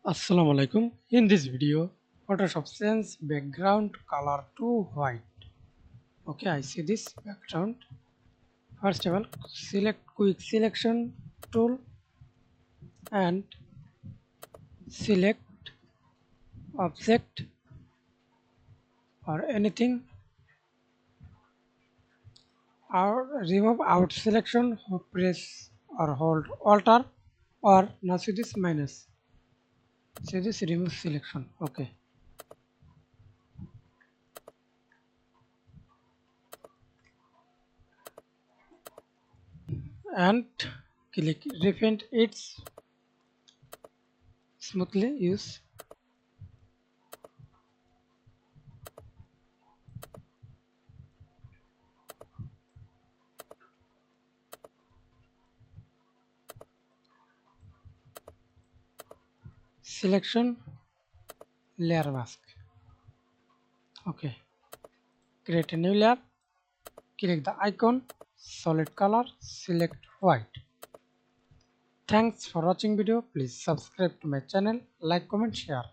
Assalamu alaikum. In this video, Photoshop change background color to white. Okay, I see this background. First of all, select quick selection tool and select object or anything or remove out selection or press or hold Alt or now see this minus. See this remove selection. Okay. And click repaint it smoothly use selection layer mask. Okay, create a new layer, click the icon, solid color, select white. Thanks for watching video. Please subscribe to my channel, like, comment, share.